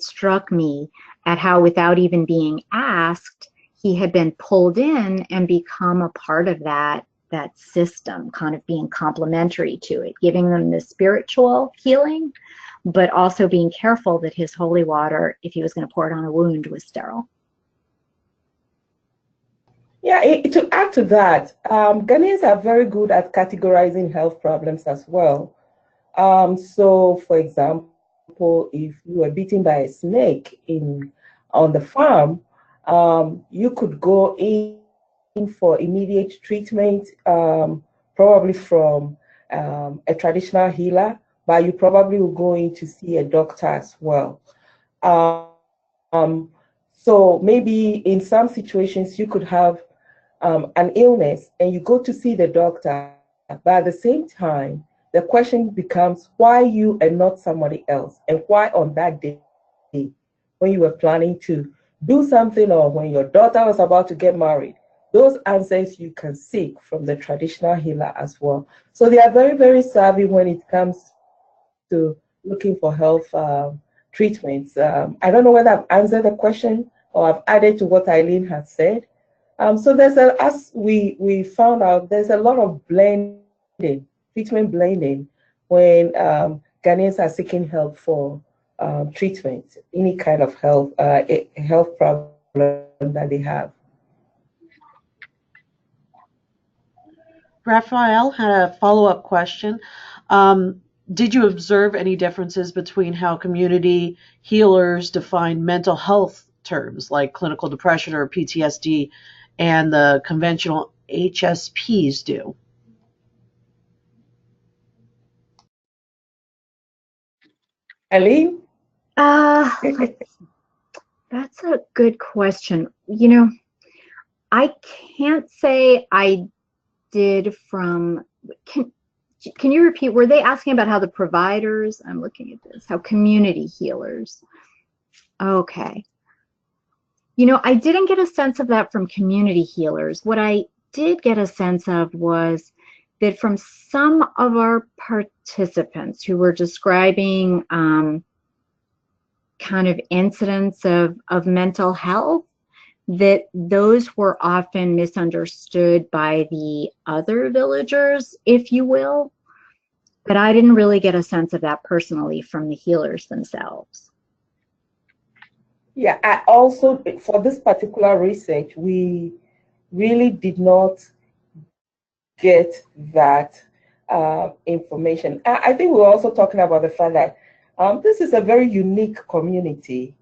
struck me at how, without even being asked, he had been pulled in and become a part of that system, kind of being complementary to it, giving them the spiritual healing, but also being careful that his holy water, if he was going to pour it on a wound, was sterile. Yeah, to add to that, Ghanaians are very good at categorizing health problems as well. So, for example, if you were bitten by a snake on the farm, you could go in for immediate treatment, probably from a traditional healer, but you probably will go in to see a doctor as well. So maybe in some situations you could have an illness and you go to see the doctor, but at the same time, the question becomes why you and not somebody else, and why on that day when you were planning to do something or when your daughter was about to get married. Those answers you can seek from the traditional healer as well. So they are very, very savvy when it comes to looking for health treatments. I don't know whether I've answered the question or I've added to what Eileen has said. So as we found out, there's a lot of blending, treatment blending, when Ghanaians are seeking help for treatment, any kind of health problem that they have. Raphael had a follow-up question. Did you observe any differences between how community healers define mental health terms like clinical depression or PTSD and the conventional HSPs do? Eileen? That's a good question. I can't say I did from, can you repeat, were they asking about how the providers, I'm looking at this, how community healers, okay. I didn't get a sense of that from community healers. What I did get a sense of was that from some of our participants who were describing kind of incidents of mental health, that those were often misunderstood by the other villagers, if you will. But I didn't really get a sense of that personally from the healers themselves. Yeah, I also, for this particular research, we really did not get that information. I think we were also talking about the fact that this is a very unique community.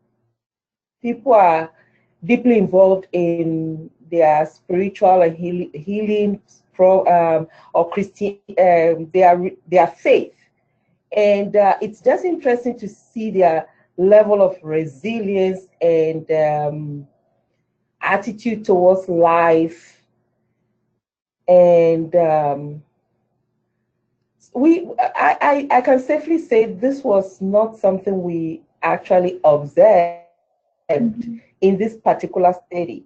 People are deeply involved in their spiritual and healing or Christian, their faith. And it's just interesting to see their level of resilience and attitude towards life. And I can safely say this was not something we actually observed in this particular study.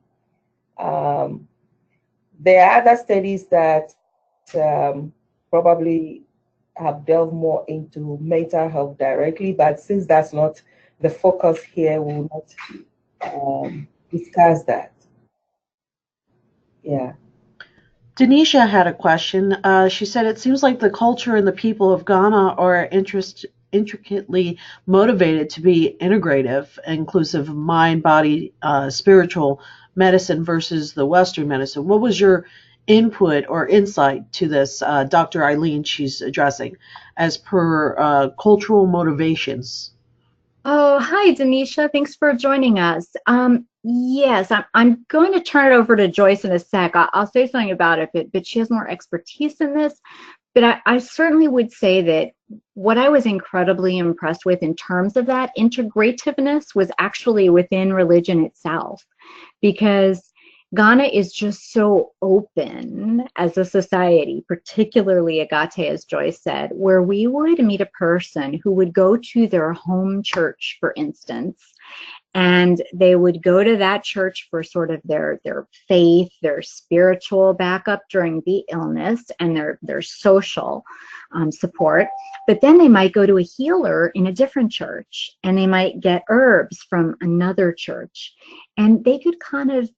There are other studies that probably have delved more into mental health directly, but since that's not the focus here, we will not discuss that. Yeah. Denisha had a question. She said, it seems like the culture and the people of Ghana are intricately motivated to be integrative, inclusive of mind, body, spiritual medicine versus the Western medicine. What was your input or insight to this, Dr. Eileen, she's addressing, as per cultural motivations? Oh, hi, Denisha. Thanks for joining us. Yes, I'm going to turn it over to Joyce in a sec. I'll say something about it, but she has more expertise in this. But I certainly would say that what I was incredibly impressed with in terms of that integrativeness was actually within religion itself, because Ghana is just so open as a society, particularly Agate, as Joyce said, where we would meet a person who would go to their home church, for instance, and they would go to that church for sort of their faith, their spiritual backup during the illness, and their social support. But then they might go to a healer in a different church, and they might get herbs from another church, and they could kind of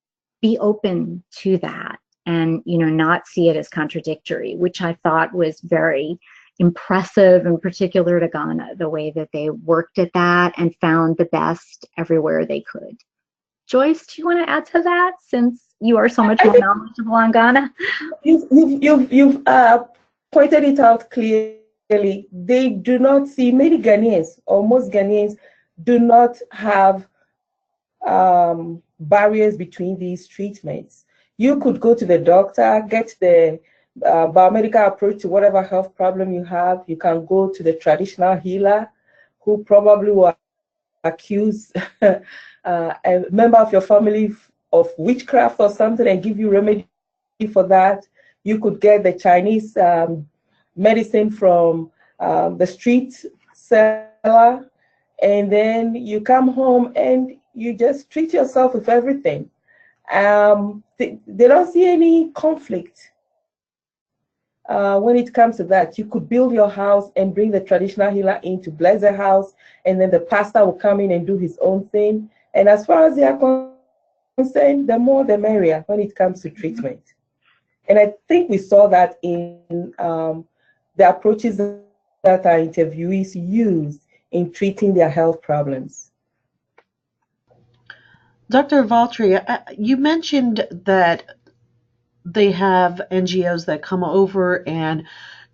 be open to that and, you know, not see it as contradictory, which I thought was very impressive, in particular to Ghana, the way that they worked at that and found the best everywhere they could. Joyce, do you want to add to that, since you are so much more knowledgeable on Ghana? You've pointed it out clearly. They do not see, many Ghanaians, or most Ghanaians, do not have barriers between these treatments. You could go to the doctor, get the biomedical approach to whatever health problem you have. You can go to the traditional healer, who probably will accuse a member of your family of witchcraft or something and give you remedy for that. You could get the Chinese medicine from the street seller, and then you come home and you just treat yourself with everything. They don't see any conflict when it comes to that. You could build your house and bring the traditional healer in to bless the house, and then the pastor will come in and do his own thing. And as far as they are concerned, the more the merrier when it comes to treatment. And I think we saw that in the approaches that our interviewees used in treating their health problems. Dr. Avotri, you mentioned that they have NGOs that come over and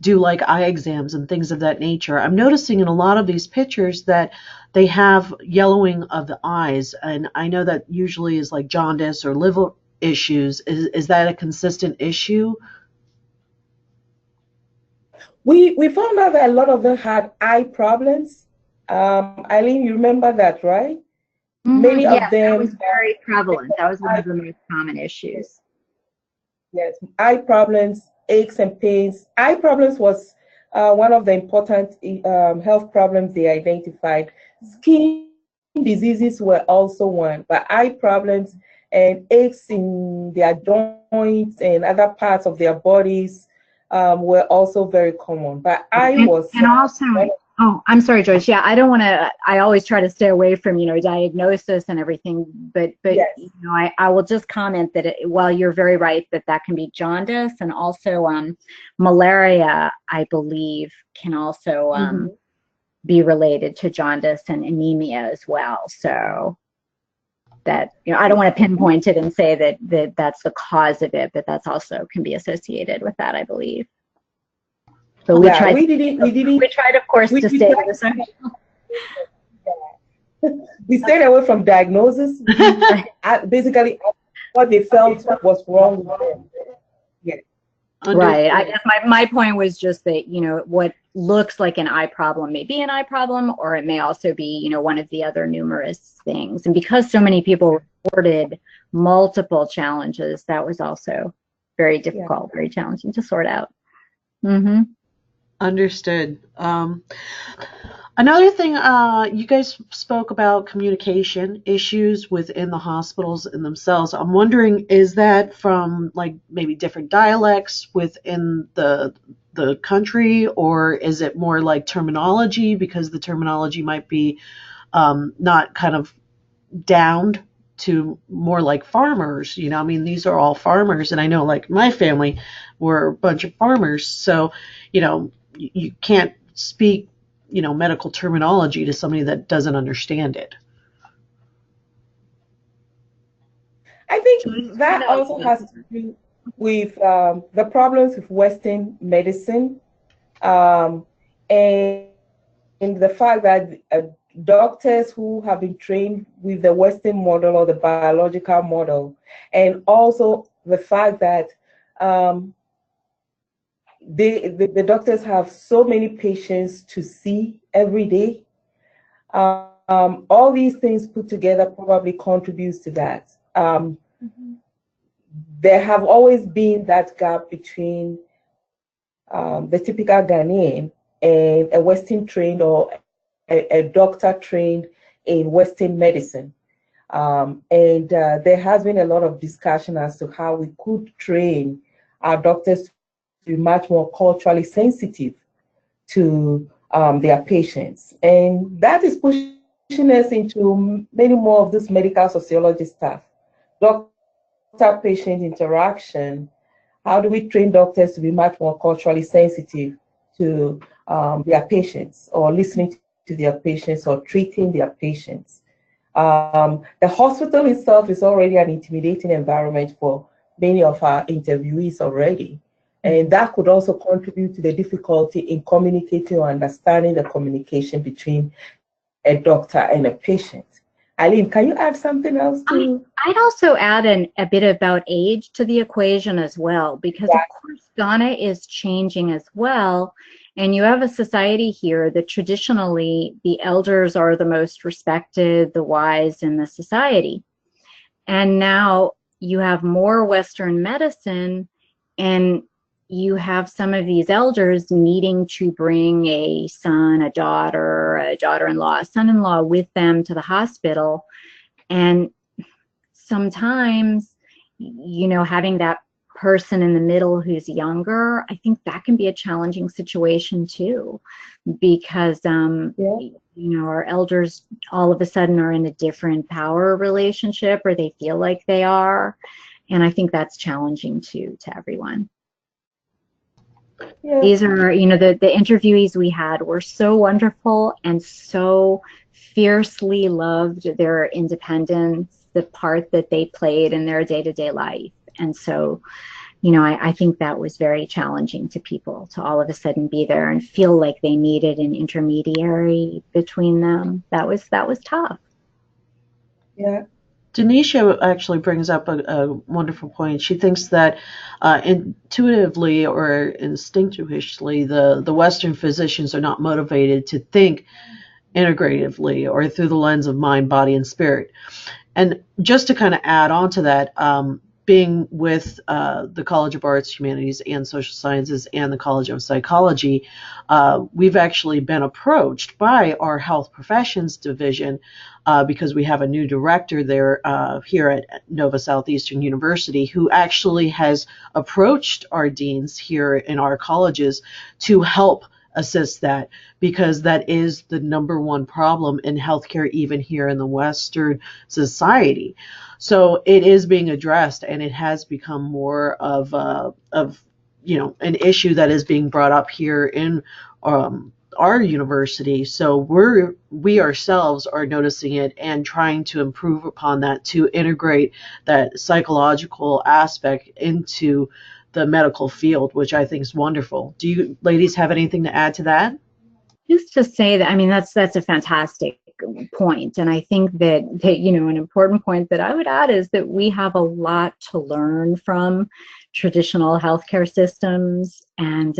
do like eye exams and things of that nature. I'm noticing in a lot of these pictures that they have yellowing of the eyes, and I know that usually is like jaundice or liver issues. Is that a consistent issue? We found out that a lot of them had eye problems. Eileen, you remember that, right? Many yes, of them. that was very prevalent. That was one of the most common issues. Yes, eye problems, aches and pains. Eye problems was one of the important health problems they identified. Skin diseases were also one, but eye problems and aches in their joints and other parts of their bodies were also very common. But I and, was and also, oh, I'm sorry, Joyce. Yeah, I don't want to. I always try to stay away from diagnosis and everything. But yes, I will just comment that while you're very right that can be jaundice, and also malaria, I believe, can also be related to jaundice and anemia as well. So that I don't want to pinpoint it and say that that's the cause of it, but that's also can be associated with that, I believe. But we tried, of course, to stay with the social. We stayed away from diagnosis. Basically, what they felt was wrong with them. Yeah. Right. I guess my point was just that, what looks like an eye problem may be an eye problem, or it may also be, one of the other numerous things. And because so many people reported multiple challenges, that was also very difficult, very challenging to sort out. Mm-hmm. Understood. Another thing, you guys spoke about communication issues within the hospitals in themselves. I'm wondering, is that from like maybe different dialects within the country, or is it more like terminology, because the terminology might be not kind of downed to more like farmers? I mean, these are all farmers, and I know like my family were a bunch of farmers, so you can't speak medical terminology to somebody that doesn't understand it. I think that also has to do with the problems with Western medicine, and the fact that doctors who have been trained with the Western model or the biological model, and also the fact that the doctors have so many patients to see every day. All these things put together probably contributes to that. There have always been that gap between the typical Ghanaian and a Western trained or a doctor trained in Western medicine. And there has been a lot of discussion as to how we could train our doctors to be much more culturally sensitive to their patients. And that is pushing us into many more of this medical sociology stuff. Doctor-patient interaction. How do we train doctors to be much more culturally sensitive to their patients, or listening to their patients, or treating their patients? The hospital itself is already an intimidating environment for many of our interviewees already. And that could also contribute to the difficulty in communicating or understanding the communication between a doctor and a patient. Eileen, can you add something else to? I'd also add a bit about age to the equation as well, because of course Ghana is changing as well. And you have a society here that traditionally the elders are the most respected, the wise in the society. And now you have more Western medicine, and you have some of these elders needing to bring a son, a daughter-in-law, a son-in-law with them to the hospital. And sometimes, having that person in the middle who's younger, I think that can be a challenging situation too, because our elders all of a sudden are in a different power relationship, or they feel like they are, and I think that's challenging too to everyone. Yeah. These are, the interviewees we had were so wonderful and so fiercely loved their independence, the part that they played in their day-to-day life. And so, I think that was very challenging to people to all of a sudden be there and feel like they needed an intermediary between them. That was tough. Yeah. Denisha actually brings up a wonderful point. She thinks that intuitively or instinctively, the Western physicians are not motivated to think integratively or through the lens of mind, body, and spirit. And just to kind of add on to that, being with the College of Arts, Humanities, and Social Sciences and the College of Psychology, we've actually been approached by our Health Professions Division because we have a new director there here at Nova Southeastern University who actually has approached our deans here in our colleges to help assist that, because that is the number one problem in healthcare, even here in the Western society. So it is being addressed, and it has become more of an issue that is being brought up here in our university. So we ourselves are noticing it and trying to improve upon that, to integrate that psychological aspect into the medical field, which I think is wonderful. Do you ladies have anything to add to that? Just to say that, I mean, that's a fantastic point, and I think that an important point that I would add is that we have a lot to learn from traditional healthcare systems, and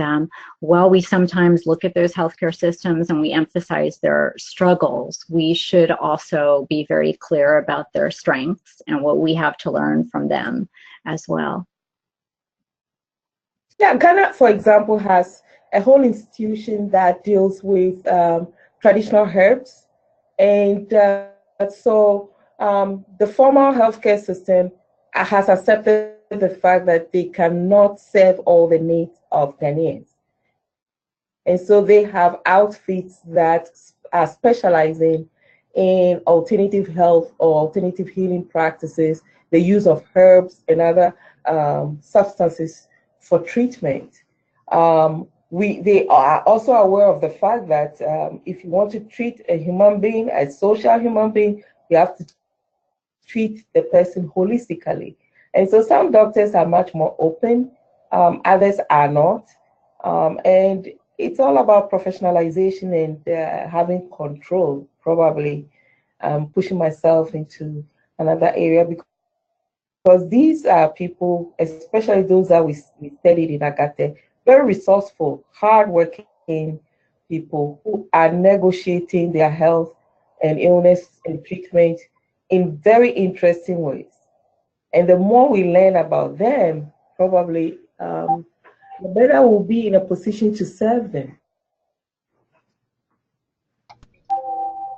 while we sometimes look at those healthcare systems and we emphasize their struggles, we should also be very clear about their strengths and what we have to learn from them as well. Yeah, Ghana, for example, has a whole institution that deals with traditional herbs. And so the formal healthcare system has accepted the fact that they cannot serve all the needs of Ghanaians. And so they have outfits that are specializing in alternative health or alternative healing practices, the use of herbs and other substances for treatment. They are also aware of the fact that if you want to treat a human being, a social human being, you have to treat the person holistically. And so some doctors are much more open, others are not. And it's all about professionalization and having control, probably pushing myself into another area, because these are people, especially those that we studied in Agate, very resourceful, hardworking people who are negotiating their health and illness and treatment in very interesting ways. And the more we learn about them, probably the better we'll be in a position to serve them.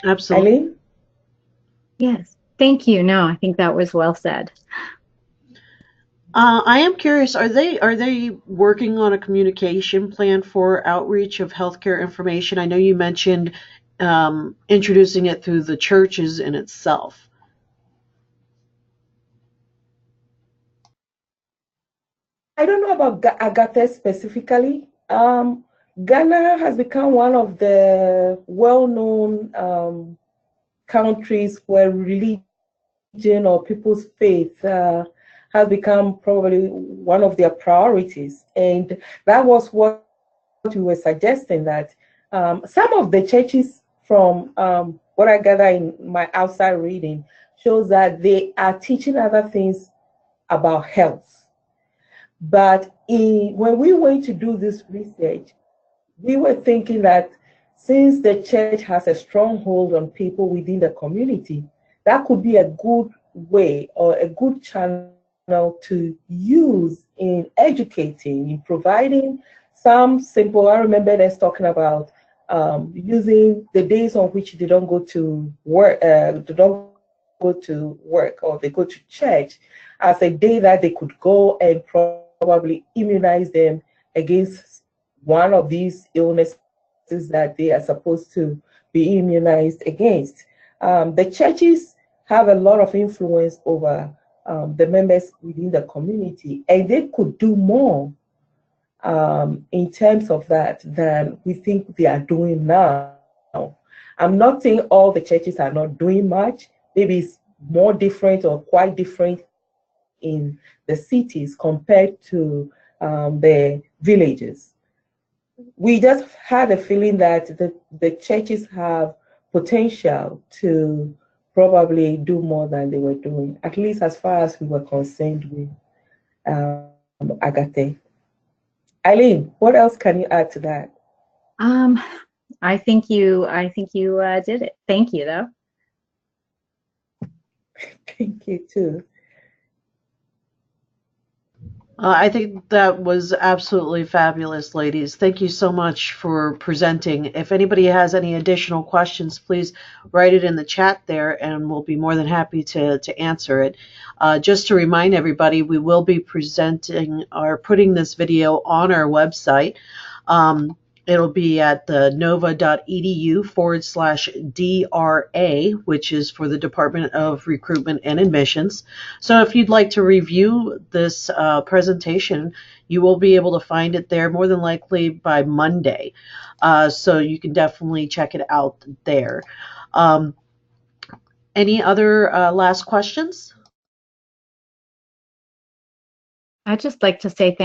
Absolutely. Eileen? Yes, thank you. No, I think that was well said. I am curious, are they working on a communication plan for outreach of healthcare information? I know you mentioned introducing it through the churches in itself. I don't know about Agate specifically. Ghana has become one of the well-known countries where religion or people's faith has become probably one of their priorities. And that was what you were suggesting, that some of the churches, from what I gather in my outside reading, shows that they are teaching other things about health. But when we went to do this research, we were thinking that since the church has a stronghold on people within the community, that could be a good way or a good channel to use in educating, in providing some simple. I remember us talking about using the days on which they don't go to work, or they go to church as a day that they could go and probably immunize them against one of these illnesses that they are supposed to be immunized against. The churches have a lot of influence over the members within the community, and they could do more in terms of that than we think they are doing now. I'm not saying all the churches are not doing much. Maybe it's more different or quite different in the cities compared to the villages. We just had a feeling that the churches have potential to probably do more than they were doing, at least as far as we were concerned with Agate. Eileen, what else can you add to that? I think you did it. Thank you, though. Thank you too. I think that was absolutely fabulous, ladies. Thank you so much for presenting. If anybody has any additional questions, please write it in the chat there, and we'll be more than happy to answer it. Just to remind everybody, we will be presenting or putting this video on our website. It'll be at the nova.edu/DRA, which is for the Department of Recruitment and Admissions. So if you'd like to review this presentation, you will be able to find it there more than likely by Monday. So you can definitely check it out there. Any other last questions? I'd just like to say